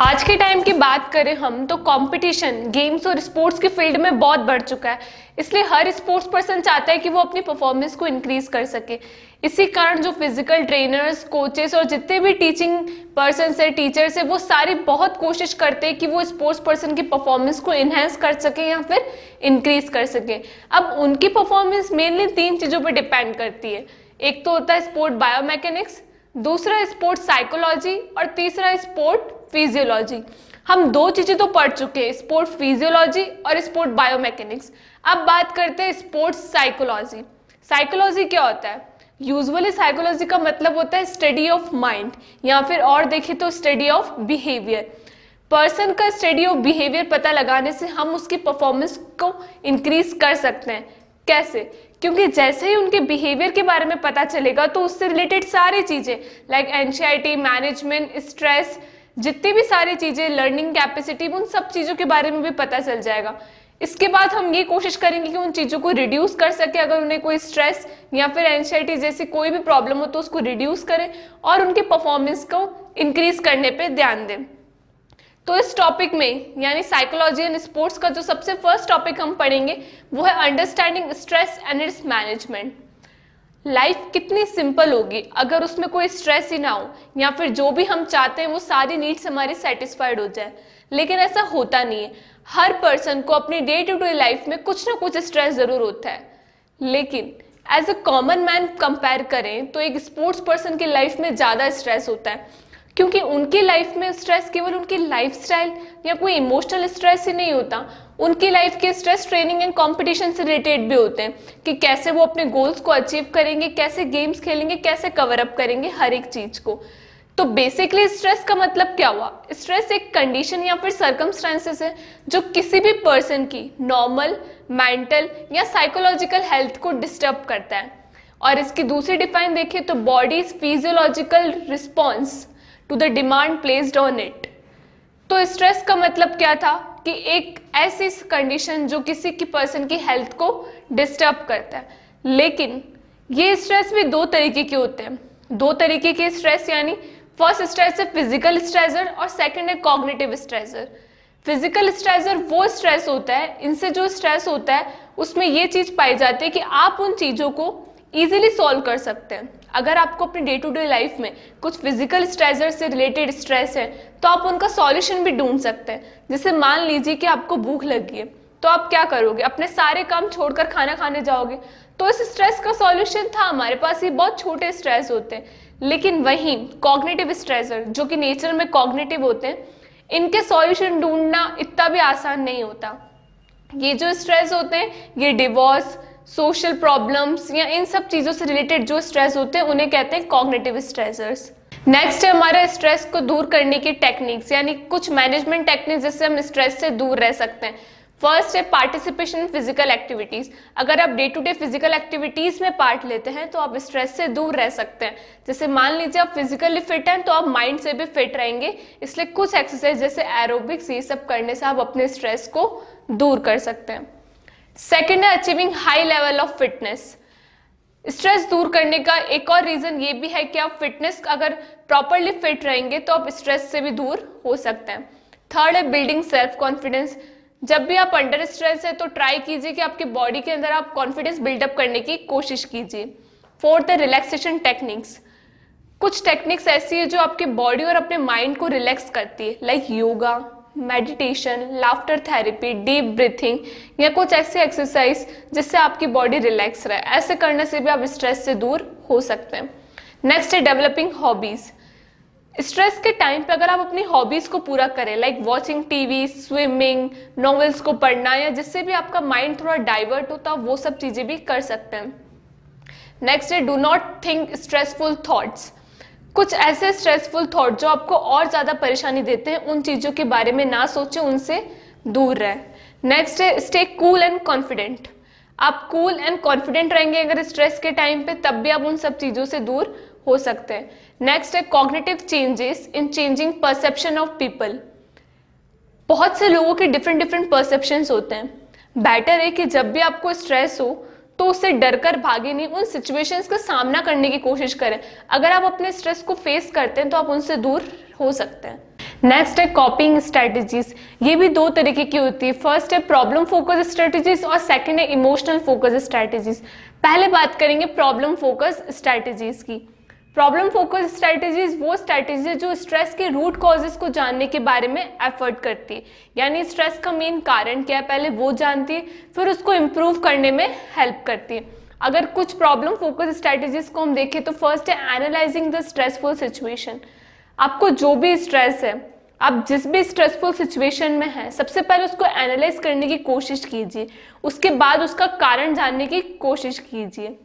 आज के टाइम की बात करें हम तो कंपटीशन गेम्स और स्पोर्ट्स के फील्ड में बहुत बढ़ चुका है। इसलिए हर स्पोर्ट्स पर्सन चाहता है कि वो अपनी परफॉर्मेंस को इंक्रीज कर सके। इसी कारण जो फिजिकल ट्रेनर्स, कोचेस और जितने भी टीचिंग पर्सन है, टीचर्स है, वो सारी बहुत कोशिश करते हैं कि वो स्पोर्ट्स पर्सन की परफॉर्मेंस को इन्हेंस कर सके या फिर इंक्रीज कर सके। अब उनकी परफॉर्मेंस मेनली 3 चीज़ों पर डिपेंड करती है। एक तो होता है स्पोर्ट बायोमैकेनिक्स, दूसरा स्पोर्ट साइकोलॉजी और तीसरा स्पोर्ट फिजियोलॉजी। हम 2 चीजें तो पढ़ चुके हैं, स्पोर्ट फिजियोलॉजी और स्पोर्ट बायोमैकेनिक्स। अब बात करते हैं स्पोर्ट्स साइकोलॉजी। साइकोलॉजी क्या होता है? यूजुअली साइकोलॉजी का मतलब होता है स्टडी ऑफ माइंड या फिर और देखें तो स्टडी ऑफ बिहेवियर। पर्सन का स्टडी ऑफ बिहेवियर पता लगाने से हम उसकी परफॉर्मेंस को इंक्रीज कर सकते हैं। कैसे? क्योंकि जैसे ही उनके बिहेवियर के बारे में पता चलेगा तो उससे रिलेटेड सारी चीजें लाइक एंजाइटी मैनेजमेंट, स्ट्रेस, जितनी भी सारी चीजें, लर्निंग कैपेसिटी, उन सब चीजों के बारे में भी पता चल जाएगा। इसके बाद हम ये कोशिश करेंगे कि उन चीजों को रिड्यूस कर सके। अगर उन्हें कोई स्ट्रेस या फिर एंजाइटी जैसी कोई भी प्रॉब्लम हो तो उसको रिड्यूस करें और उनकी परफॉर्मेंस को इंक्रीज करने पे ध्यान दें। तो इस टॉपिक में यानी साइकोलॉजी एंड स्पोर्ट्स का जो सबसे फर्स्ट टॉपिक हम पढ़ेंगे वो है understanding stress and it's management. Life कितनी सिंपल होगी अगर उसमें कोई स्ट्रेस ही ना हो या फिर जो भी हम चाहते हैं वो सारी नीड्स हमारी सेटिस्फाइड हो जाए। लेकिन ऐसा होता नहीं है। हर पर्सन को अपनी डे टू डे लाइफ में कुछ ना कुछ स्ट्रेस जरूर होता है। लेकिन as a common man compare करें तो एक स्पोर्ट्स पर्सन की लाइफ में ज़्यादा स्ट्रेस होता है, क्योंकि उनकी लाइफ में स्ट्रेस केवल उनकी लाइफस्टाइल या कोई इमोशनल स्ट्रेस ही नहीं होता। उनकी लाइफ के स्ट्रेस ट्रेनिंग एंड कंपटीशन से रिलेटेड भी होते हैं कि कैसे वो अपने गोल्स को अचीव करेंगे, कैसे गेम्स खेलेंगे, कैसे कवर अप करेंगे हर एक चीज को। तो बेसिकली स्ट्रेस का मतलब क्या हुआ? स्ट्रेस एक कंडीशन या फिर सर्कमस्टांसेस है जो किसी भी पर्सन की नॉर्मल, मेंटल या साइकोलॉजिकल हेल्थ को डिस्टर्ब करता है। और इसकी दूसरी डिफाइन देखें तो body's physiological response to the demand placed on it. तो स्ट्रेस का मतलब क्या था कि एक ऐसी कंडीशन जो किसी की पर्सन की हेल्थ को डिस्टर्ब करता है। लेकिन ये स्ट्रेस भी 2 तरीके के होते हैं। 2 तरीके के स्ट्रेस यानी फर्स्ट स्ट्रेस है फिजिकल स्ट्रेसर और सेकंड है कॉग्निटिव स्ट्रेसर। फिजिकल स्ट्रेसर वो स्ट्रेस होता है, इनसे जो स्ट्रेस होता है उसमें ये चीज पाई जाती है कि आप उन चीजों को इजीली सॉल्व कर सकते हैं। अगर आपको अपनी डे टू डे लाइफ में कुछ फिजिकल स्ट्रेसर से रिलेटेड स्ट्रेस है तो आप उनका सॉल्यूशन भी ढूंढ सकते हैं। जैसे मान लीजिए कि आपको भूख लगी है तो आप क्या करोगे? अपने सारे काम छोड़कर खाना खाने जाओगे। तो इस स्ट्रेस का सॉल्यूशन था हमारे पास, ये बहुत छोटे स्ट्रेस होते हैं। लेकिन वहीं कॉग्निटिव स्ट्रेसर जो कि नेचर में कॉग्निटिव होते हैं, इनके सॉल्यूशन ढूंढना इतना भी आसान नहीं होता। ये जो स्ट्रेस होते हैं ये डिवोर्स, सोशल प्रॉब्लम्स या इन सब चीज़ों से रिलेटेड जो स्ट्रेस होते हैं उन्हें कहते हैं कॉग्निटिव स्ट्रेसर्स। नेक्स्ट है हमारे स्ट्रेस को दूर करने की टेक्निक्स यानी कुछ मैनेजमेंट टेक्निक्स जिससे हम स्ट्रेस से दूर रह सकते हैं। फर्स्ट है पार्टिसिपेशन इन फिजिकल एक्टिविटीज़। अगर आप day to day physical activities में पार्ट लेते हैं तो आप स्ट्रेस से दूर रह सकते हैं। जैसे मान लीजिए आप फिजिकली फिट हैं तो आप माइंड से भी फिट रहेंगे, इसलिए कुछ एक्सरसाइज जैसे एरोबिक्स ये सब करने से आप अपने स्ट्रेस को दूर कर सकते हैं। सेकेंड है achieving high level of fitness. Stress दूर करने का एक और रीजन ये भी है कि आप फिटनेस अगर प्रॉपरली फिट रहेंगे तो आप स्ट्रेस से भी दूर हो सकते हैं। थर्ड है बिल्डिंग सेल्फ कॉन्फिडेंस। जब भी आप अंडर स्ट्रेस है तो ट्राई कीजिए कि आपके बॉडी के अंदर आप कॉन्फिडेंस बिल्डअप करने की कोशिश कीजिए। फोर्थ है रिलैक्सेशन टेक्निक्स। कुछ टेक्निक्स ऐसी है जो आपके बॉडी और अपने माइंड को रिलैक्स करती है, like yoga, meditation, laughter therapy, deep breathing या कुछ ऐसे एक्सरसाइज जिससे आपकी बॉडी रिलैक्स रहे। ऐसे करने से भी आप स्ट्रेस से दूर हो सकते हैं। नेक्स्ट है डेवलपिंग हॉबीज। स्ट्रेस के टाइम पे अगर आप अपनी हॉबीज को पूरा करें like watching TV, swimming, novels को पढ़ना या जिससे भी आपका माइंड थोड़ा डाइवर्ट होता वो सब चीजें भी कर सकते हैं। नेक्स्ट है do not think stressful thoughts. कुछ ऐसे स्ट्रेसफुल थॉट जो आपको और ज़्यादा परेशानी देते हैं उन चीज़ों के बारे में ना सोचें, उनसे दूर रहें। नेक्स्ट है स्टे कूल एंड कॉन्फिडेंट। आप कूल एंड कॉन्फिडेंट रहेंगे अगर स्ट्रेस के टाइम पे तब भी आप उन सब चीज़ों से दूर हो सकते हैं। नेक्स्ट है cognitive changes in changing perception of people. बहुत से लोगों के डिफरेंट परसेप्शंस होते हैं। बेटर है कि जब भी आपको स्ट्रेस हो तो उससे डरकर भागे नहीं, उन सिचुएशंस का सामना करने की कोशिश करें। अगर आप अपने स्ट्रेस को फेस करते हैं तो आप उनसे दूर हो सकते हैं। नेक्स्ट है कॉपिंग स्ट्रेटजीज। ये भी दो तरीके की होती है। फर्स्ट है प्रॉब्लम फोकस स्ट्रेटजीज और सेकंड है इमोशनल फोकस स्ट्रेटजीज। पहले बात करेंगे प्रॉब्लम फोकस स्ट्रेटजीज की। प्रॉब्लम फोकस स्ट्रेटजीज वो स्ट्रेटजीज है जो स्ट्रेस के रूट कॉजेज को जानने के बारे में एफर्ट करती है, यानी स्ट्रेस का मेन कारण क्या है पहले वो जानती है, फिर उसको इम्प्रूव करने में हेल्प करती है। अगर कुछ प्रॉब्लम फोकस स्ट्रेटजीज को हम देखें तो फर्स्ट है एनालाइजिंग द स्ट्रेसफुल सिचुएशन। आपको जो भी स्ट्रेस है, आप जिस भी स्ट्रेसफुल सिचुएशन में हैं, सबसे पहले उसको एनालाइज करने की कोशिश कीजिए, उसके बाद उसका कारण जानने की कोशिश कीजिए।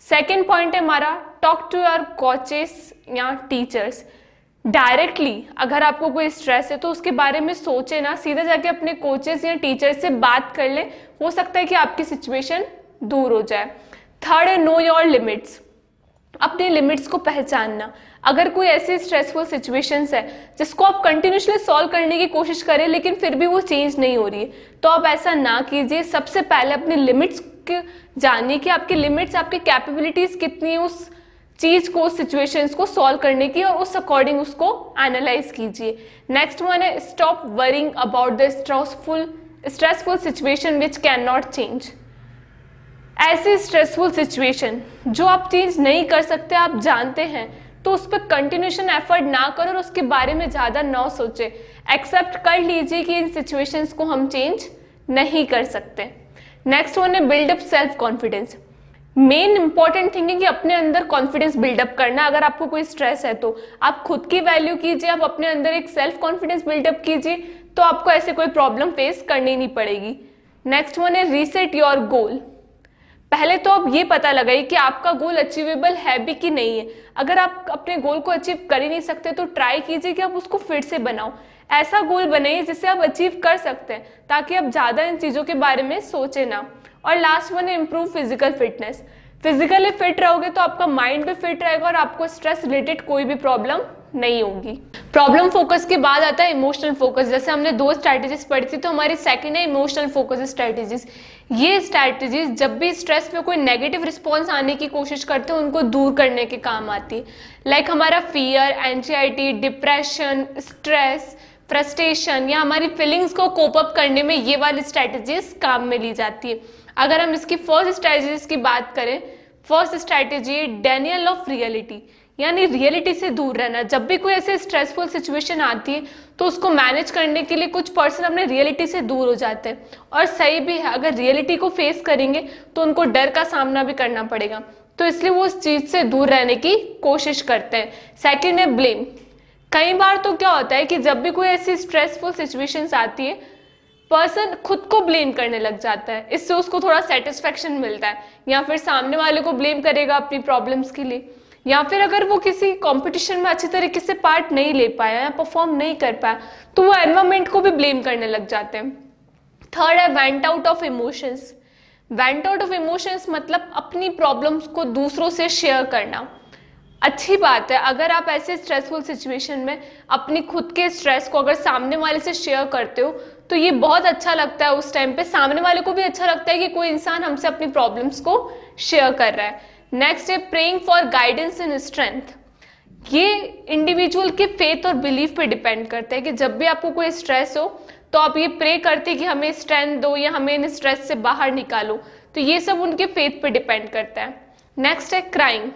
सेकेंड पॉइंट है हमारा टॉक टू योर कोचेस या टीचर्स। डायरेक्टली अगर आपको कोई स्ट्रेस है तो उसके बारे में सोचे ना, सीधा जाके अपने कोचेस या टीचर से बात कर ले, हो सकता है कि आपकी सिचुएशन दूर हो जाए। थर्ड है नो योर लिमिट्स। अपने लिमिट्स को पहचानना। अगर कोई ऐसी स्ट्रेसफुल सिचुएशंस है जिसको आप कंटिन्यूसली सॉल्व करने की कोशिश करें लेकिन फिर भी वो चेंज नहीं हो रही है, तो आप ऐसा ना कीजिए। सबसे पहले अपने लिमिट्स जानिए कि आपकी लिमिट्स, आपकी कैपेबिलिटीज कितनी है उस चीज को, उस सिचुएशंस को सॉल्व करने की, और उस अकॉर्डिंग उसको एनालाइज कीजिए। नेक्स्ट वन है stop worrying about the stressful situation which can not change. ऐसी स्ट्रेसफुल सिचुएशन जो आप चेंज नहीं कर सकते, आप जानते हैं, तो उस पर कंटिन्यूशन एफर्ट ना करो और उसके बारे में ज़्यादा ना सोचे। एक्सेप्ट कर लीजिए कि इन सिचुएशंस को हम चेंज नहीं कर सकते। नेक्स्ट वन है build up self confidence. Main important thing है कि अपने अंदर कॉन्फिडेंस बिल्डअप करना। अगर आपको कोई स्ट्रेस है तो आप खुद की वैल्यू कीजिए, आप अपने अंदर एक सेल्फ कॉन्फिडेंस बिल्डअप कीजिए, तो आपको ऐसे कोई प्रॉब्लम फेस करनी नहीं पड़ेगी। नेक्स्ट वन है रीसेट योर गोल। पहले तो आप ये पता लगाइए कि आपका गोल अचीवेबल है भी कि नहीं है। अगर आप अपने गोल को अचीव कर ही नहीं सकते तो ट्राई कीजिए कि आप उसको फिर से बनाओ। ऐसा गोल बनाइए जिससे आप अचीव कर सकते हैं, ताकि आप ज़्यादा इन चीज़ों के बारे में सोचे ना। और लास्ट वन है improve physical fitness. Physically fit रहोगे तो आपका माइंड भी फिट रहेगा और आपको स्ट्रेस रिलेटेड कोई भी प्रॉब्लम नहीं होगी। प्रॉब्लम फोकस के बाद आता है इमोशनल फोकस। जैसे हमने दो स्ट्रैटेजीज पढ़ी थी, तो हमारी सेकंड है इमोशनल फोकस स्ट्रैटेजीज। ये स्ट्रैटेजीज जब भी स्ट्रेस में कोई नेगेटिव रिस्पॉन्स आने की कोशिश करते हैं उनको दूर करने के काम आती है। लाइक हमारा fear, anxiety, depression, stress, frustration या हमारी फीलिंग्स को कोप अप करने में ये वाली स्ट्रैटेजीज काम में ली जाती है। अगर हम इसकी फर्स्ट स्ट्रैटेजीज की बात करें, first strategy Daniel of reality, यानी रियलिटी से दूर रहना। जब भी कोई ऐसे स्ट्रेसफुल सिचुएशन आती है तो उसको मैनेज करने के लिए कुछ पर्सन अपने रियलिटी से दूर हो जाते हैं, और सही भी है। अगर रियलिटी को फेस करेंगे तो उनको डर का सामना भी करना पड़ेगा, तो इसलिए वो उस चीज से दूर रहने की कोशिश करते हैं। सेकेंड है ब्लेम। कई बार तो क्या होता है कि जब भी कोई ऐसी स्ट्रेसफुल सिचुएशंस आती है, पर्सन खुद को ब्लेम करने लग जाता है। इससे उसको थोड़ा सेटिस्फेक्शन मिलता है, या फिर सामने वाले को ब्लेम करेगा अपनी प्रॉब्लम्स के लिए, या फिर अगर वो किसी कंपटीशन में अच्छी तरीके से पार्ट नहीं ले पाया या परफॉर्म नहीं कर पाया तो वो एनवायरमेंट को भी ब्लेम करने लग जाते हैं। थर्ड है went out of emotions. Went out of emotions मतलब अपनी प्रॉब्लम्स को दूसरों से शेयर करना। अच्छी बात है, अगर आप ऐसे स्ट्रेसफुल सिचुएशन में अपनी खुद के स्ट्रेस को अगर सामने वाले से शेयर करते हो तो ये बहुत अच्छा लगता है। उस टाइम पे सामने वाले को भी अच्छा लगता है कि कोई इंसान हमसे अपनी प्रॉब्लम्स को शेयर कर रहा है। नेक्स्ट है praying for guidance and strength. ये इंडिविजुअल के फेथ और बिलीफ पे डिपेंड करता है कि जब भी आपको कोई स्ट्रेस हो तो आप ये प्रे करते कि हमें स्ट्रेंथ दो या हमें इन स्ट्रेस से बाहर निकालो, तो ये सब उनके फेथ पे डिपेंड करता है। नेक्स्ट है क्राइंग।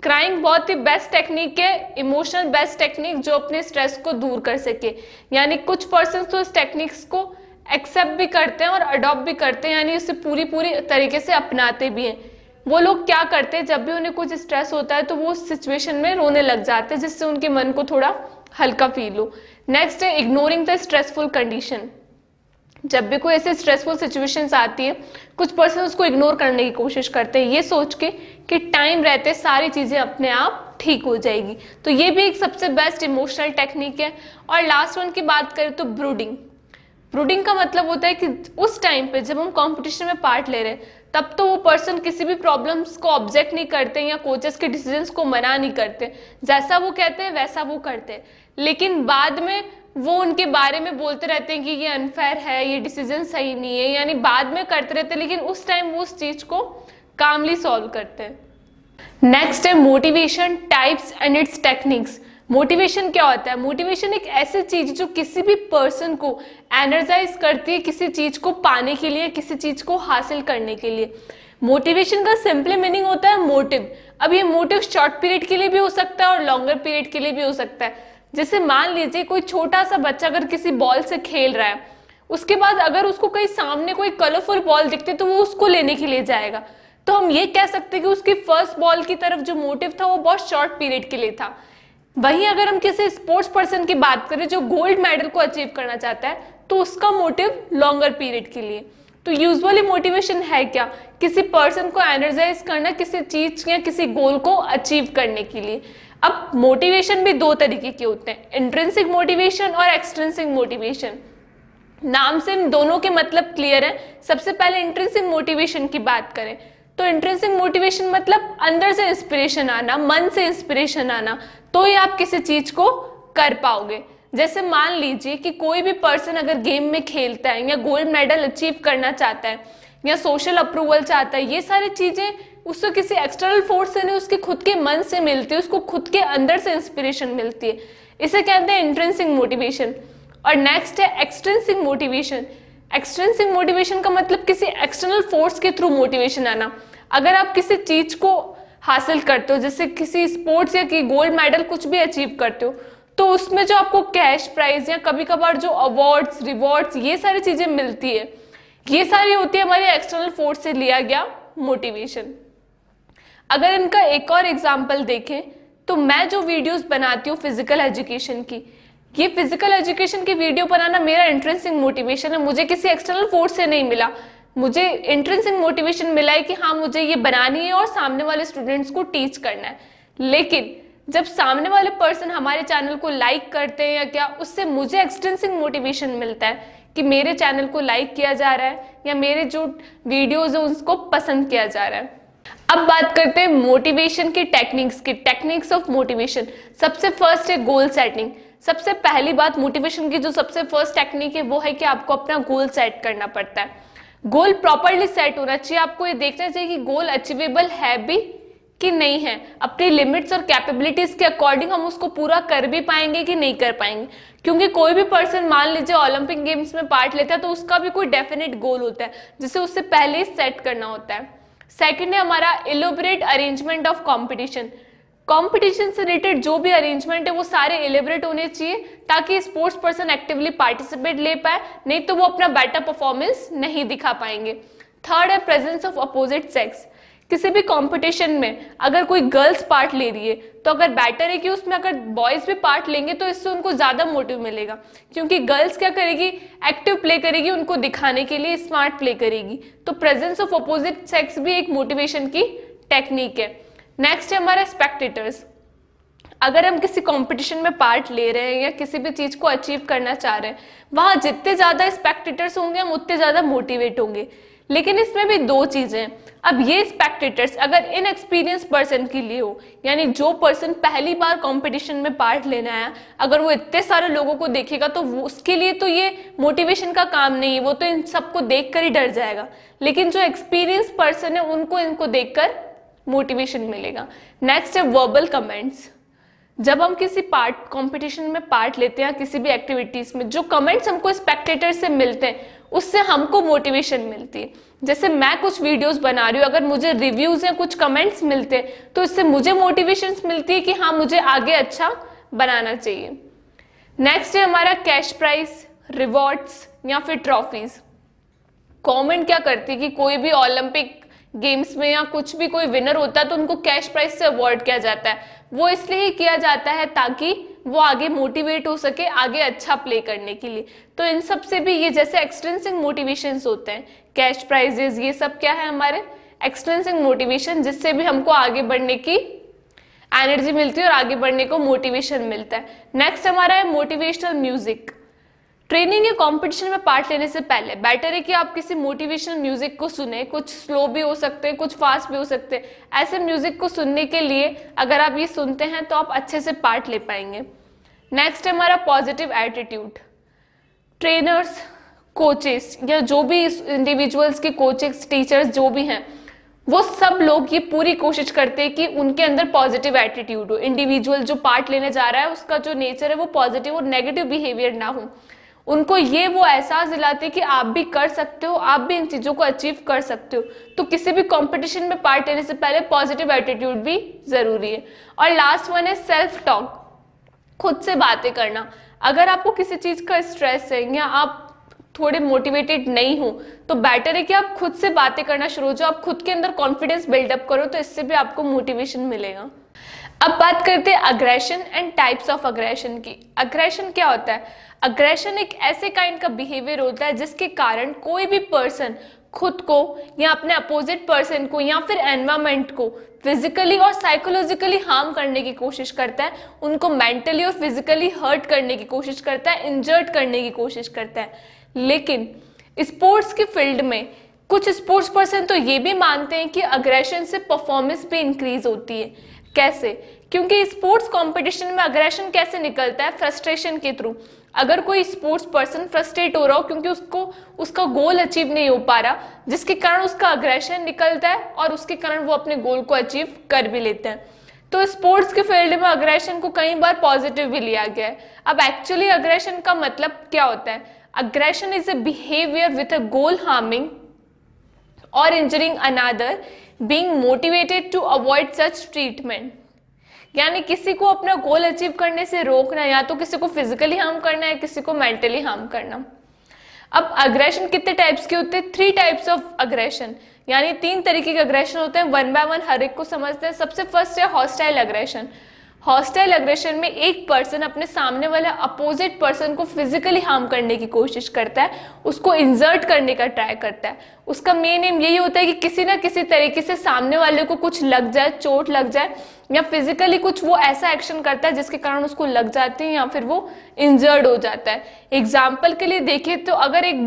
क्राइंग बहुत ही बेस्ट टेक्निक है, इमोशनल बेस्ट टेक्निक जो अपने स्ट्रेस को दूर कर सके। यानी कुछ पर्सन तो इस टेक्निक्स को एक्सेप्ट भी करते हैं और अडॉप्ट भी करते हैं, यानी इसे पूरी तरीके से अपनाते भी हैं। वो लोग क्या करते हैं, जब भी उन्हें कुछ स्ट्रेस होता है तो वो उस सिचुएशन में रोने लग जाते हैं, जिससे उनके मन को थोड़ा हल्का फील हो। नेक्स्ट है इग्नोरिंग द स्ट्रेसफुल कंडीशन। जब भी कोई ऐसे स्ट्रेसफुल सिचुएशंस आती है, कुछ पर्सन उसको इग्नोर करने की कोशिश करते हैं, ये सोच के कि टाइम रहते सारी चीजें अपने आप ठीक हो जाएगी। तो ये भी एक सबसे बेस्ट इमोशनल टेक्निक है। और लास्ट वन की बात करें तो ब्रूडिंग। ब्रूडिंग का मतलब होता है कि उस टाइम पे जब हम कंपटीशन में पार्ट ले रहे हैं तब तो वो पर्सन किसी भी प्रॉब्लम्स को ऑब्जेक्ट नहीं करते या कोचेस के डिसीजंस को मना नहीं करते, जैसा वो कहते हैं वैसा वो करते हैं। लेकिन बाद में वो उनके बारे में बोलते रहते हैं कि ये अनफेयर है, ये डिसीजन सही नहीं है, यानी बाद में करते रहते हैं, लेकिन उस टाइम वो उस चीज को कामली सॉल्व करते हैं। नेक्स्ट है motivation types and it's techniques. Motivation क्या होता है? मोटिवेशन एक ऐसी चीज जो किसी भी पर्सन को एनर्जाइज करती है किसी चीज को पाने के लिए, किसी चीज को हासिल करने के लिए। मोटिवेशन का सिंपली मीनिंग होता है मोटिव। अब ये मोटिव शॉर्ट पीरियड के लिए भी हो सकता है और लॉन्गर पीरियड के लिए भी हो सकता है। जैसे मान लीजिए कोई छोटा सा बच्चा अगर किसी बॉल से खेल रहा है, उसके बाद अगर उसको कहीं सामने कोई कलरफुल बॉल दिखती है तो वो उसको लेने के लिए जाएगा। तो हम ये कह सकते हैं कि उसकी फर्स्ट बॉल की तरफ जो मोटिव था वो बहुत शॉर्ट पीरियड के लिए था। वहीं अगर हम किसी स्पोर्ट्स पर्सन की बात करें जो गोल्ड मेडल को अचीव करना चाहता है, तो उसका मोटिव लॉन्गर पीरियड के लिए। तो यूजुअली मोटिवेशन है क्या? किसी पर्सन को एनर्जाइज करना किसी चीज या किसी गोल को अचीव करने के लिए। अब मोटिवेशन भी दो तरीके के होते हैं, इंट्रिंसिक मोटिवेशन और एक्सट्रिंसिक मोटिवेशन। नाम से इन दोनों के मतलब क्लियर है। सबसे पहले इंट्रिंसिक मोटिवेशन की बात करें तो इंट्रिंसिक मोटिवेशन मतलब अंदर से इंस्पिरेशन आना, मन से इंस्पिरेशन आना, तो ही आप किसी चीज को कर पाओगे। जैसे मान लीजिए कि कोई भी पर्सन अगर गेम में खेलता है या गोल्ड मेडल अचीव करना चाहता है या सोशल अप्रूवल चाहता है, ये सारी चीजें उसको किसी एक्सटर्नल फोर्स से नहीं, उसके खुद के मन से मिलती है, उसको खुद के अंदर से इंस्पिरेशन मिलती है। इसे कहते हैं इंट्रिंसिक मोटिवेशन। और नेक्स्ट है एक्सट्रिंसिक मोटिवेशन। एक्सट्रिंसिक मोटिवेशन का मतलब किसी एक्सटर्नल फोर्स के थ्रू मोटिवेशन आना। अगर आप किसी चीज को हासिल करते हो, जैसे किसी स्पोर्ट्स या कि गोल्ड मेडल कुछ भी अचीव करते हो, तो उसमें जो आपको कैश प्राइज या कभी कभार जो अवार्ड्स, रिवॉर्ड्स, ये सारी चीजें मिलती है, ये सारी होती है हमारे एक्सटर्नल फोर्स से लिया गया मोटिवेशन। अगर इनका एक और एग्जाम्पल देखें तो मैं जो वीडियोस बनाती हूँ फिजिकल एजुकेशन की, ये फिजिकल एजुकेशन की वीडियो बनाना मेरा इंट्रिंसिक मोटिवेशन है। मुझे किसी एक्सटर्नल फोर्स से नहीं मिला, मुझे इंट्रिंसिक मोटिवेशन मिला है कि हाँ मुझे ये बनानी है और सामने वाले स्टूडेंट्स को टीच करना है। लेकिन जब सामने वाले पर्सन हमारे चैनल को लाइक करते हैं या क्या, उससे मुझे एक्सट्रिंसिक मोटिवेशन मिलता है कि मेरे चैनल को लाइक किया जा रहा है या मेरे जो वीडियोज है उसको पसंद किया जा रहा है। अब बात करते हैं मोटिवेशन की टेक्निक्स की, टेक्निक्स ऑफ मोटिवेशन। सबसे फर्स्ट है गोल सेटिंग। सबसे पहली बात मोटिवेशन की जो सबसे फर्स्ट टेक्निक है वो है कि आपको अपना गोल सेट करना पड़ता है। गोल प्रॉपरली सेट होना चाहिए। आपको ये देखना चाहिए कि गोल अचीवेबल है भी कि नहीं है। अपनी लिमिट्स और कैपेबिलिटीज के अकॉर्डिंग हम उसको पूरा कर भी पाएंगे कि नहीं कर पाएंगे। क्योंकि कोई भी पर्सन मान लीजिए ओलंपिक गेम्स में पार्ट लेता है तो उसका भी कोई डेफिनेट गोल होता है जिसे उससे पहले ही सेट करना होता है। सेकंड है हमारा elaborate arrangement of competition. Competition से रिलेटेड जो भी अरेंजमेंट है वो सारे इलेबोरेट होने चाहिए ताकि स्पोर्ट्स पर्सन एक्टिवली पार्टिसिपेट ले पाए, नहीं तो वो अपना बेटर परफॉर्मेंस नहीं दिखा पाएंगे। थर्ड है प्रेजेंस ऑफ अपोजिट सेक्स। किसी भी कंपटीशन में अगर कोई गर्ल्स पार्ट ले रही है तो अगर बेटर है कि उसमें अगर बॉयज भी पार्ट लेंगे तो इससे उनको ज्यादा मोटिव मिलेगा, क्योंकि गर्ल्स क्या करेगी, एक्टिव प्ले करेगी, उनको दिखाने के लिए स्मार्ट प्ले करेगी। तो प्रेजेंस ऑफ अपोजिट सेक्स भी एक मोटिवेशन की टेक्निक है। नेक्स्ट है हमारा स्पेक्टेटर्स। अगर हम किसी कंपटीशन में पार्ट ले रहे हैं या किसी भी चीज को अचीव करना चाह रहे हैं, वहां जितने ज्यादा स्पेक्टेटर्स होंगे हम उतने ज्यादा मोटिवेट होंगे। लेकिन इसमें भी दो चीजें। अब ये स्पेक्टेटर्स अगर इनएक्सपीरियंस पर्सन के लिए हो, यानी जो पर्सन पहली बार कंपटीशन में पार्ट लेना है, अगर वो इतने सारे लोगों को देखेगा तो उसके लिए तो ये मोटिवेशन का काम नहीं है, वो तो इन सबको देखकर ही डर जाएगा। लेकिन जो एक्सपीरियंस पर्सन है उनको इनको देखकर मोटिवेशन मिलेगा। नेक्स्ट है वर्बल कमेंट्स। जब हम किसी पार्ट कंपटीशन में पार्ट लेते हैं, किसी भी एक्टिविटीज में, जो कमेंट्स हमको स्पेक्टेटर से मिलते हैं उससे हमको मोटिवेशन मिलती है। जैसे मैं कुछ वीडियोस बना रही हूँ, अगर मुझे रिव्यूज या कुछ कमेंट्स मिलते हैं तो इससे मुझे मोटिवेशन मिलती है कि हाँ मुझे आगे अच्छा बनाना चाहिए। नेक्स्ट है हमारा कैश प्राइज, रिवॉर्ड्स या फिर ट्रॉफीज। गवर्नमेंट क्या करती है कि कोई भी ओलंपिक गेम्स में या कुछ भी कोई विनर होता है तो उनको कैश प्राइज से अवार्ड किया जाता है। वो इसलिए ही किया जाता है ताकि वो आगे मोटिवेट हो सके, आगे अच्छा प्ले करने के लिए। तो इन सब से भी ये जैसे एक्सट्रिंसिक मोटिवेशंस होते हैं, कैश प्राइजेस, ये सब क्या है हमारे एक्सट्रिंसिक मोटिवेशन, जिससे भी हमको आगे बढ़ने की एनर्जी मिलती है और आगे बढ़ने को मोटिवेशन मिलता है। नेक्स्ट हमारा है मोटिवेशनल म्यूजिक। ट्रेनिंग या कंपटीशन में पार्ट लेने से पहले बेटर है कि आप किसी मोटिवेशनल म्यूजिक को सुने। कुछ स्लो भी हो सकते हैं, कुछ फास्ट भी हो सकते हैं। ऐसे म्यूजिक को सुनने के लिए अगर आप ये सुनते हैं तो आप अच्छे से पार्ट ले पाएंगे। नेक्स्ट है हमारा पॉजिटिव एटीट्यूड। ट्रेनर्स, कोचेस या जो भी इंडिविजुअल्स के कोचेस, टीचर्स जो भी हैं, वो सब लोग ये पूरी कोशिश करते हैं कि उनके अंदर पॉजिटिव एटीट्यूड हो, इंडिविजुअल जो पार्ट लेने जा रहा है उसका जो नेचर है वो पॉजिटिव और नेगेटिव बिहेवियर ना हो। उनको ये वो एहसास दिलाते हैं कि आप भी कर सकते हो, आप भी इन चीज़ों को अचीव कर सकते हो। तो किसी भी कंपटीशन में पार्ट लेने से पहले पॉजिटिव एटीट्यूड भी ज़रूरी है। और लास्ट वन है सेल्फ टॉक, खुद से बातें करना। अगर आपको किसी चीज़ का स्ट्रेस है या आप थोड़े मोटिवेटेड नहीं हो तो बेटर है कि आप खुद से बातें करना शुरू हो जाओ, आप खुद के अंदर कॉन्फिडेंस बिल्डअप करो, तो इससे भी आपको मोटिवेशन मिलेगा। अब बात करते हैं aggression and types of aggression की। अग्रेशन क्या होता है? अग्रेशन एक ऐसे काइंड का बिहेवियर होता है जिसके कारण कोई भी पर्सन खुद को या अपने अपोजिट पर्सन को या फिर एनवायरमेंट को फिजिकली और साइकोलॉजिकली हार्म करने की कोशिश करता है, उनको मेंटली और फिजिकली हर्ट करने की कोशिश करता है, इंजर्ड करने की कोशिश करता है। लेकिन स्पोर्ट्स की फील्ड में कुछ स्पोर्ट्स पर्सन तो ये भी मानते हैं कि अग्रेशन से परफॉर्मेंस भी इंक्रीज होती है। कैसे? क्योंकि स्पोर्ट्स कंपटीशन में अग्रेशन कैसे निकलता है? फ्रस्ट्रेशन के थ्रू। अगर कोई स्पोर्ट्स पर्सन फ्रस्ट्रेट हो रहा हो क्योंकि उसको उसका गोल अचीव नहीं हो पा रहा, जिसके कारण उसका अग्रेशन निकलता है और उसके कारण वो अपने गोल को अचीव कर भी लेता है। तो स्पोर्ट्स के फील्ड में अग्रेशन को कई बार पॉजिटिव भी लिया गया है। अब एक्चुअली अग्रेशन का मतलब क्या होता है? Aggression is a behavior with a goal harming or injuring another, being motivated to avoid such treatment. यानी किसी को अपना गोल अचीव करने से रोकना, या तो किसी को फिजिकली हार्म करना है, किसी को मेंटली हार्म करना। अब अग्रेशन कितने टाइप्स के होते हैं? 3 टाइप्स ऑफ अग्रेशन, यानी 3 तरीके के अग्रेशन होते हैं। वन बाय वन हर एक को समझते हैं। सबसे फर्स्ट है हॉस्टाइल अग्रेशन। हॉस्टाइल अग्रेशन में एक पर्सन अपने सामने वाले अपोजिट पर्सन को फिजिकली हार्म करने की कोशिश करता है, उसको इंजर्ट करने का ट्राई करता है। उसका मेन एम यही होता है कि किसी ना किसी तरीके से सामने वाले को कुछ लग जाए, चोट लग जाए, या फिजिकली कुछ वो ऐसा एक्शन करता है जिसके कारण उसको लग जाती है या फिर वो इंजर्ड हो जाता है। एग्जाम्पल के लिए देखें तो अगर एक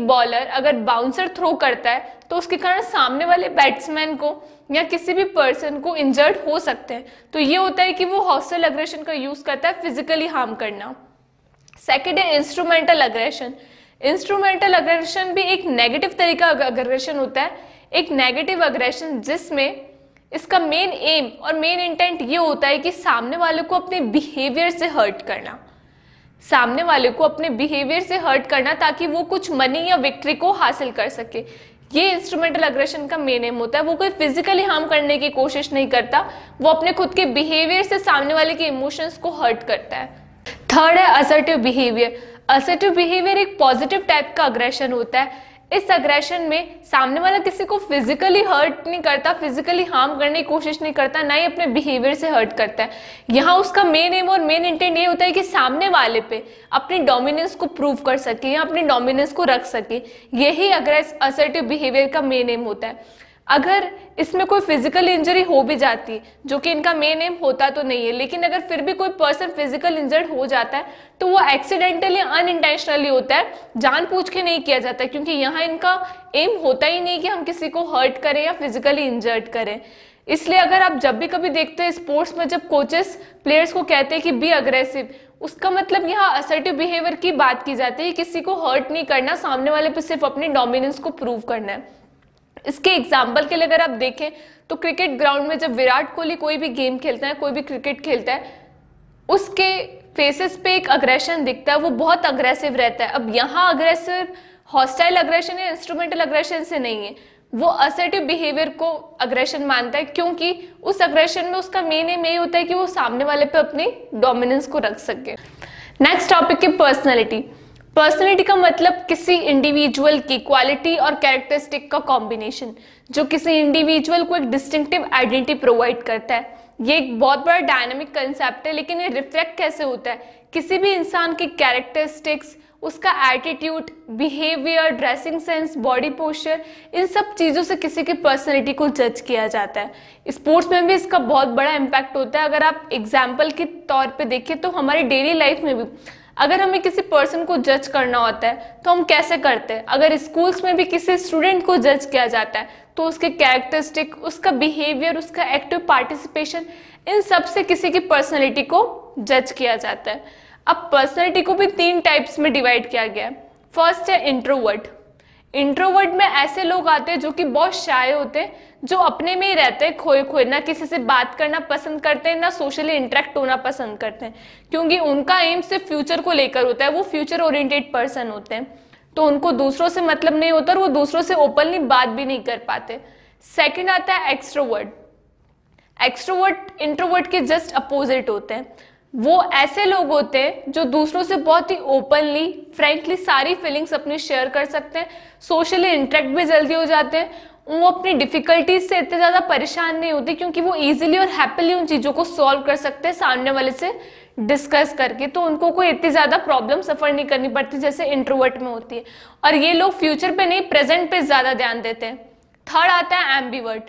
बॉलर अगर बाउंसर थ्रो करता है तो उसके कारण सामने वाले बैट्समैन को या किसी भी पर्सन को इंजर्ड हो सकते हैं। तो ये होता है कि वो हॉस्टाइल अग्रेशन का यूज करता है फिजिकली हार्म करना। सेकेंड है इंस्ट्रूमेंटल अग्रेशन। इंस्ट्रूमेंटल अग्रेशन भी एक नेगेटिव तरीका अग्रेशन होता है, एक नेगेटिव अग्रेशन जिसमें इसका मेन एम और मेन इंटेंट ये होता है कि सामने वाले को अपने बिहेवियर से हर्ट करना, सामने वाले को अपने बिहेवियर से हर्ट करना ताकि वो कुछ मनी या विक्ट्री को हासिल कर सके। ये इंस्ट्रूमेंटल अग्रेशन का मेन एम होता है। वो कोई फिजिकली हार्म करने की कोशिश नहीं करता, वो अपने खुद के बिहेवियर से सामने वाले के इमोशंस को हर्ट करता है। थर्ड है असर्टिव बिहेवियर। असर्टिव बिहेवियर एक पॉजिटिव टाइप का अग्रेशन होता है। इस अग्रेशन में सामने वाला किसी को फिजिकली हर्ट नहीं करता, फिजिकली हार्म करने की कोशिश नहीं करता, ना ही अपने बिहेवियर से हर्ट करता है। यहाँ उसका मेन एम और मेन इंटेंट ये होता है कि सामने वाले पे अपनी डोमिनेंस को प्रूव कर सके या अपनी डोमिनेंस को रख सके। यही असर्टिव बिहेवियर का मेन एम होता है। अगर इसमें कोई फिजिकल इंजरी हो भी जाती, जो कि इनका मेन एम होता तो नहीं है, लेकिन अगर फिर भी कोई पर्सन फिजिकल इंजर्ड हो जाता है तो वो एक्सीडेंटली अनइंटेंशनली होता है, जानबूझ के नहीं किया जाता, क्योंकि यहाँ इनका एम होता ही नहीं कि हम किसी को हर्ट करें या फिजिकली इंजर्ड करें। इसलिए अगर आप जब भी कभी देखते हैं स्पोर्ट्स में जब कोचेस प्लेयर्स को कहते हैं कि बी अग्रेसिव, उसका मतलब यहाँ असर्टिव बिहेवियर की बात की जाती है। किसी को हर्ट नहीं करना, सामने वाले पे सिर्फ अपनी डोमिनेंस को प्रूव करना है। इसके एग्जाम्पल के लिए अगर आप देखें तो क्रिकेट ग्राउंड में जब विराट कोहली कोई भी गेम खेलता है, कोई भी क्रिकेट खेलता है, उसके फेसेस पे एक अग्रेशन दिखता है, वो बहुत अग्रेसिव रहता है। अब यहाँ अग्रेसिव हॉस्टाइल अग्रेशन या इंस्ट्रूमेंटल अग्रेशन से नहीं है, वो असर्टिव बिहेवियर को अग्रेशन मानता है, क्योंकि उस अग्रेशन में उसका मेन एम यही होता है कि वो सामने वाले पे अपनी डोमिनेंस को रख सके। नेक्स्ट टॉपिक है पर्सनैलिटी। पर्सनैलिटी का मतलब किसी इंडिविजुअल की क्वालिटी और कैरेक्टरिस्टिक का कॉम्बिनेशन, जो किसी इंडिविजुअल को एक डिस्टिंक्टिव आइडेंटिटी प्रोवाइड करता है। ये एक बहुत बड़ा डायनामिक कंसेप्ट है, लेकिन ये रिफ्लेक्ट कैसे होता है? किसी भी इंसान की कैरेक्टरिस्टिक्स, उसका attitude, behaviour, dressing sense, body posture, इन सब चीज़ों से किसी की पर्सनैलिटी को जज किया जाता है। स्पोर्ट्स में भी इसका बहुत बड़ा इम्पैक्ट होता है। अगर आप एग्जाम्पल के तौर पे देखें तो हमारी डेली लाइफ में भी अगर हमें किसी पर्सन को जज करना होता है तो हम कैसे करते हैं? अगर स्कूल्स में भी किसी स्टूडेंट को जज किया जाता है तो उसके कैरेक्टरिस्टिक, उसका बिहेवियर, उसका एक्टिव पार्टिसिपेशन, इन सब से किसी की पर्सनैलिटी को जज किया जाता है। अब पर्सनैलिटी को भी 3 टाइप्स में डिवाइड किया गया है। फर्स्ट है इंट्रोवर्ट। इंट्रोवर्ट में ऐसे लोग आते हैं जो कि बहुत शाय होते हैं, जो अपने में ही रहते हैं, खोए खोए, ना किसी से बात करना पसंद करते हैं, ना सोशली इंटरेक्ट होना पसंद करते हैं, क्योंकि उनका एम सिर्फ फ्यूचर को लेकर होता है, वो फ्यूचर ओरिएंटेड पर्सन होते हैं, तो उनको दूसरों से मतलब नहीं होता और वो दूसरों से ओपनली बात भी नहीं कर पाते। सेकंड आता है एक्सट्रोवर्ट। एक्सट्रोवर्ट इंट्रोवर्ट के जस्ट अपोजिट होते हैं। वो ऐसे लोग होते हैं जो दूसरों से बहुत ही ओपनली, फ्रैंकली सारी फीलिंग्स अपनी शेयर कर सकते हैं, सोशली इंटरेक्ट भी जल्दी हो जाते हैं, वो अपनी डिफिकल्टीज से इतने ज़्यादा परेशान नहीं होते क्योंकि वो इजीली और हैप्पीली उन चीज़ों को सॉल्व कर सकते हैं सामने वाले से डिस्कस करके, तो उनको कोई इतनी ज़्यादा प्रॉब्लम सफ़र नहीं करनी पड़ती जैसे इंट्रोवर्ट में होती है। और ये लोग फ्यूचर पे नहीं, प्रेजेंट पे ज़्यादा ध्यान देते हैं। थर्ड आता है एम्बीवर्ट,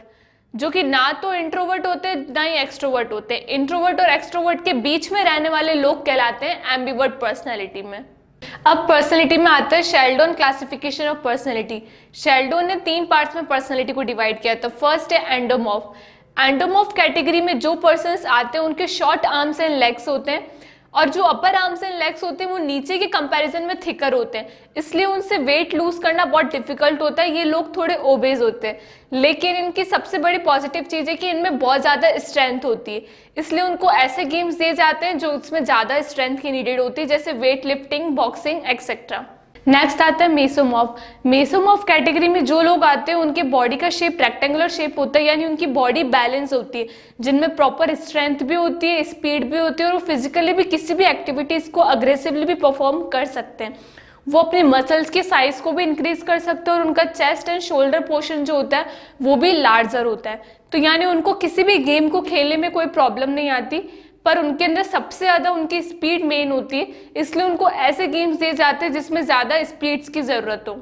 जो कि ना तो इंट्रोवर्ट होते ना ही एक्सट्रोवर्ट होते। इंट्रोवर्ट और एक्सट्रोवर्ट के बीच में रहने वाले लोग कहलाते हैं एम्बीवर्ट पर्सनैलिटी में। अब पर्सनैलिटी में आता है Sheldon classification of personality. Sheldon ने 3 पार्ट्स में पर्सनैलिटी को डिवाइड किया था। फर्स्ट है एंडोमॉर्फ। एंडोमॉर्फ कैटेगरी में जो पर्सन्स आते हैं उनके शॉर्ट आर्म्स एंड लेग्स होते हैं, और जो अपर आर्म्स एंड लेग्स होते हैं वो नीचे के कंपैरिजन में थिकर होते हैं, इसलिए उनसे वेट लूज करना बहुत डिफिकल्ट होता है। ये लोग थोड़े ओबेज होते हैं, लेकिन इनकी सबसे बड़ी पॉजिटिव चीज़ है कि इनमें बहुत ज़्यादा स्ट्रेंथ होती है, इसलिए उनको ऐसे गेम्स दिए जाते हैं जो उसमें ज़्यादा स्ट्रेंथ की नीडेड होती है, जैसे weight lifting, boxing etcetera. Next आता है मेसोमॉर्फ। मेसोमॉर्फ कैटेगरी में जो लोग आते हैं उनके बॉडी का शेप रेक्टेंगुलर शेप होता है, यानी उनकी बॉडी बैलेंस होती है, जिनमें प्रॉपर स्ट्रेंथ भी होती है, स्पीड भी होती है, और वो फिजिकली भी किसी भी एक्टिविटीज़ को अग्रेसिवली भी परफॉर्म कर सकते हैं। वो अपने मसल्स के साइज को भी इंक्रीज कर सकते हैं, और उनका चेस्ट एंड शोल्डर पोर्शन जो होता है वो भी लार्जर होता है, तो यानी उनको किसी भी गेम को खेलने में कोई प्रॉब्लम नहीं आती, पर उनके अंदर सबसे ज़्यादा उनकी स्पीड मेन होती है, इसलिए उनको ऐसे गेम्स दिए जाते हैं जिसमें ज़्यादा स्पीड्स की ज़रूरत हो।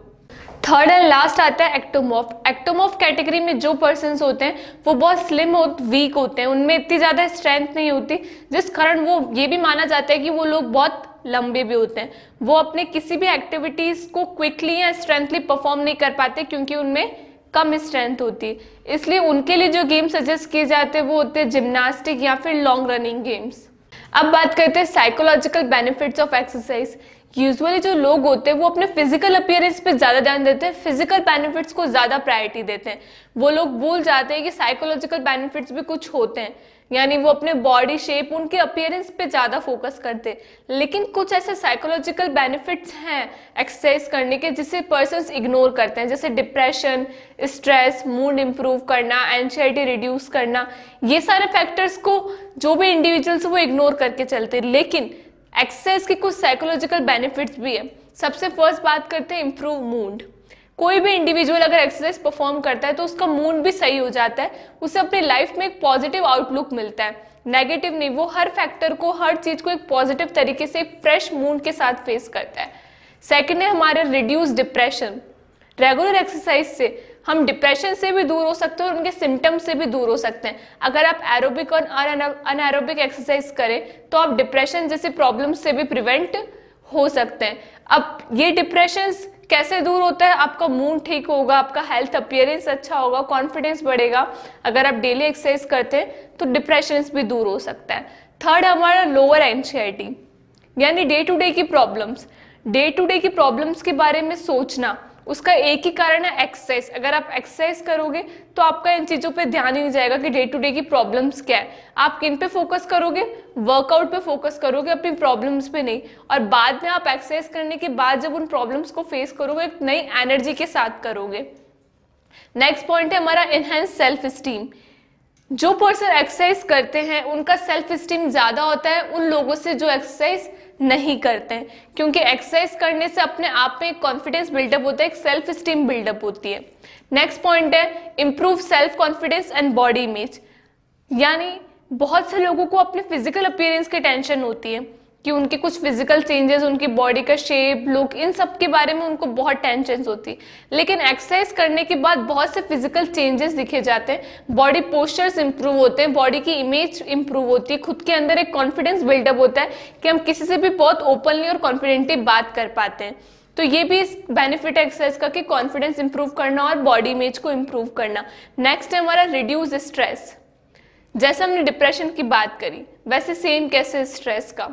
थर्ड एंड लास्ट आता है एक्टोमॉर्फ। एक्टोमॉर्फ कैटेगरी में जो पर्सन्स होते हैं वो बहुत स्लिम और वीक होते हैं, उनमें इतनी ज़्यादा स्ट्रेंथ नहीं होती, जिस कारण वो ये भी माना जाता है कि वो लोग बहुत लंबे भी होते हैं। वो अपने किसी भी एक्टिविटीज़ को क्विकली या स्ट्रेंथली परफॉर्म नहीं कर पाते क्योंकि उनमें कम स्ट्रेंथ होती है, इसलिए उनके लिए जो गेम सजेस्ट किए जाते हैं वो होते हैं जिम्नास्टिक या फिर लॉन्ग रनिंग गेम्स। अब बात करते हैं psychological benefits of exercise. Usually जो लोग होते हैं वो अपने फिजिकल अपीयरेंस पे ज़्यादा ध्यान देते हैं, फिजिकल बेनिफिट्स को ज़्यादा प्रायोरिटी देते हैं। वो लोग भूल जाते हैं कि साइकोलॉजिकल बेनिफिट्स भी कुछ होते हैं, यानी वो अपने बॉडी शेप, उनके अपीयरेंस पे ज़्यादा फोकस करते हैं। लेकिन कुछ ऐसे साइकोलॉजिकल बेनिफिट्स हैं एक्सरसाइज करने के जिसे पर्सन्स इग्नोर करते हैं, जैसे डिप्रेशन, स्ट्रेस, मूड इंप्रूव करना, एंजाइटी रिड्यूस करना। ये सारे फैक्टर्स को जो भी इंडिविजुअल्स वो इग्नोर करके चलते हैं, लेकिन एक्सरसाइज के कुछ साइकोलॉजिकल बेनिफिट्स भी है। सबसे फर्स्ट बात करते हैं इम्प्रूव मूड। कोई भी इंडिविजुअल अगर एक्सरसाइज परफॉर्म करता है तो उसका मूड भी सही हो जाता है, उसे अपनी लाइफ में एक पॉजिटिव आउटलुक मिलता है, नेगेटिव नहीं। वो हर फैक्टर को, हर चीज को एक पॉजिटिव तरीके से फ्रेश मूड के साथ फेस करता है। सेकंड है हमारे रिड्यूस डिप्रेशन। रेगुलर एक्सरसाइज से हम डिप्रेशन से भी दूर हो सकते हैं और उनके सिम्टम्स से भी दूर हो सकते हैं। अगर आप एरोबिक और अनएरोबिक एक्सरसाइज करें तो आप डिप्रेशन जैसे प्रॉब्लम से भी प्रिवेंट हो सकते हैं। अब ये डिप्रेशन कैसे दूर होता है? आपका मूड ठीक होगा, आपका हेल्थ अपीयरेंस अच्छा होगा, कॉन्फिडेंस बढ़ेगा। अगर आप डेली एक्सरसाइज करते हैं तो डिप्रेशन भी दूर हो सकता है। थर्ड हमारा लोअर एंजाइटी, यानी डे टू डे की प्रॉब्लम्स। डे टू डे की प्रॉब्लम्स के बारे में सोचना, उसका एक ही कारण है एक्सरसाइज। अगर आप एक्सरसाइज करोगे तो आपका इन चीज़ों पे ध्यान ही नहीं जाएगा कि डे टू डे की प्रॉब्लम्स क्या है। आप किन पे फोकस करोगे? वर्कआउट पे फोकस करोगे, अपनी प्रॉब्लम्स पे नहीं। और बाद में आप एक्सरसाइज करने के बाद जब उन प्रॉब्लम्स को फेस करोगे एक नई एनर्जी के साथ करोगे। नेक्स्ट पॉइंट है हमारा इनहेंस सेल्फ स्टीम। जो पर्सन एक्सरसाइज करते हैं उनका सेल्फ स्टीम ज़्यादा होता है उन लोगों से जो एक्सरसाइज नहीं करते हैं, क्योंकि एक्सरसाइज करने से अपने आप में एक कॉन्फिडेंस बिल्डअप होता है, एक सेल्फ स्टीम बिल्डअप होती है। नेक्स्ट पॉइंट है improve self confidence and body image. यानी बहुत से लोगों को अपने फिजिकल अपीयरेंस की टेंशन होती है कि उनके कुछ फिजिकल चेंजेस, उनकी बॉडी का शेप, लुक, इन सब के बारे में उनको बहुत टेंशन होती है। लेकिन एक्सरसाइज करने के बाद बहुत से फिजिकल चेंजेस दिखे जाते हैं, बॉडी पोस्चर्स इंप्रूव होते हैं, बॉडी की इमेज इंप्रूव होती है, खुद के अंदर एक कॉन्फिडेंस बिल्डअप होता है कि हम किसी से भी बहुत ओपनली और कॉन्फिडेंटली बात कर पाते हैं। तो ये भी इस बेनिफिट है एक्सरसाइज का कि कॉन्फिडेंस इंप्रूव करना और बॉडी इमेज को इंप्रूव करना। नेक्स्ट है हमारा रिड्यूस स्ट्रेस। जैसे हमने डिप्रेशन की बात करी वैसे सेम कैसे स्ट्रेस का,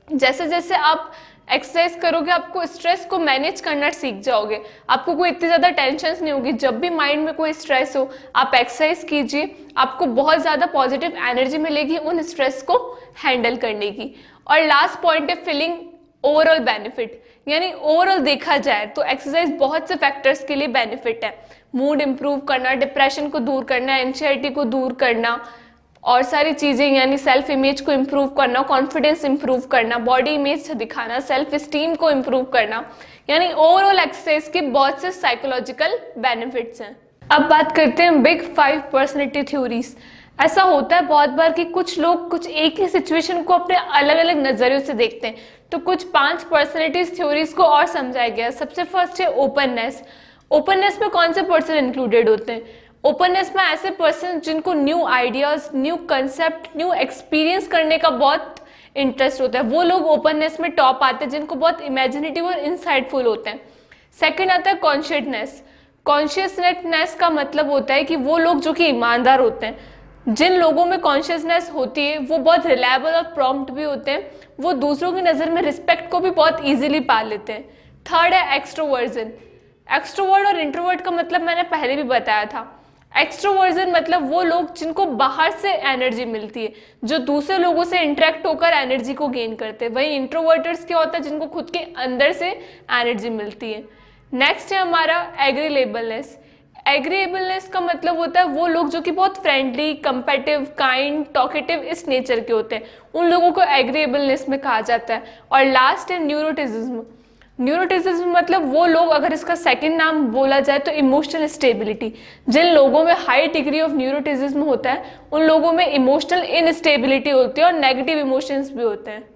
जैसे जैसे आप एक्सरसाइज करोगे आपको स्ट्रेस को मैनेज करना सीख जाओगे, आपको कोई इतनी ज्यादा टेंशन नहीं होगी। जब भी माइंड में कोई स्ट्रेस हो आप एक्सरसाइज कीजिए, आपको बहुत ज्यादा पॉजिटिव एनर्जी मिलेगी उन स्ट्रेस को हैंडल करने की। और लास्ट पॉइंट है फीलिंग ओवरऑल बेनिफिट, यानी ओवरऑल देखा जाए तो एक्सरसाइज बहुत से फैक्टर्स के लिए बेनिफिट है। मूड इंप्रूव करना, डिप्रेशन को दूर करना, एंजाइटी को दूर करना और सारी चीजें, यानी सेल्फ इमेज को इम्प्रूव करना, कॉन्फिडेंस इंप्रूव करना, बॉडी इमेज दिखाना, सेल्फ स्टीम को इम्प्रूव करना, यानी ओवरऑल एक्सरसाइज के बहुत से साइकोलॉजिकल बेनिफिट्स हैं। अब बात करते हैं बिग 5 पर्सनैलिटी थ्योरीज। ऐसा होता है बहुत बार कि कुछ लोग कुछ एक ही सिचुएशन को अपने अलग अलग नजरियों से देखते हैं, तो कुछ 5 पर्सनैलिटी थ्योरीज को और समझाया गया। सबसे फर्स्ट है ओपननेस। ओपननेस में कौन से पर्सन इंक्लूडेड होते हैं? ओपननेस में ऐसे पर्सन जिनको new ideas, new concept, new experience करने का बहुत इंटरेस्ट होता है, वो लोग ओपननेस में टॉप आते हैं, जिनको बहुत इमेजिनेटिव और इंसाइटफुल होते हैं। सेकंड आता है कॉन्शियसनेस। कॉन्शियसनेस का मतलब होता है कि वो लोग जो कि ईमानदार होते हैं, जिन लोगों में कॉन्शियसनेस होती है वो बहुत रिलायबल और प्रॉम्प्ट भी होते हैं, वो दूसरों की नज़र में रिस्पेक्ट को भी बहुत ईजिली पा लेते हैं। थर्ड है एक्सट्रोवर्जन। एक्सट्रोवर्ट और इंट्रोवर्ट का मतलब मैंने पहले भी बताया था। एक्सट्रोवर्जन मतलब वो लोग जिनको बाहर से एनर्जी मिलती है, जो दूसरे लोगों से इंटरेक्ट होकर एनर्जी को गेन करते हैं। वहीं इंट्रोवर्टर्स क्या होता है, जिनको खुद के अंदर से एनर्जी मिलती है। नेक्स्ट है हमारा एग्रीलेबलनेस। एग्रीएबलनेस का मतलब होता है वो लोग जो कि बहुत फ्रेंडली, कंपेटिव, काइंड, टॉकेटिव इस नेचर के होते हैं, उन लोगों को एग्रीएबलनेस में कहा जाता है। और लास्ट है न्यूरोटिसिज्म। न्यूरोटिसिज्म मतलब वो लोग, अगर इसका सेकंड नाम बोला जाए तो इमोशनल स्टेबिलिटी। जिन लोगों में हाई डिग्री ऑफ न्यूरोटिसिज्म होता है उन लोगों में इमोशनल इनस्टेबिलिटी होती है और नेगेटिव इमोशंस भी होते हैं।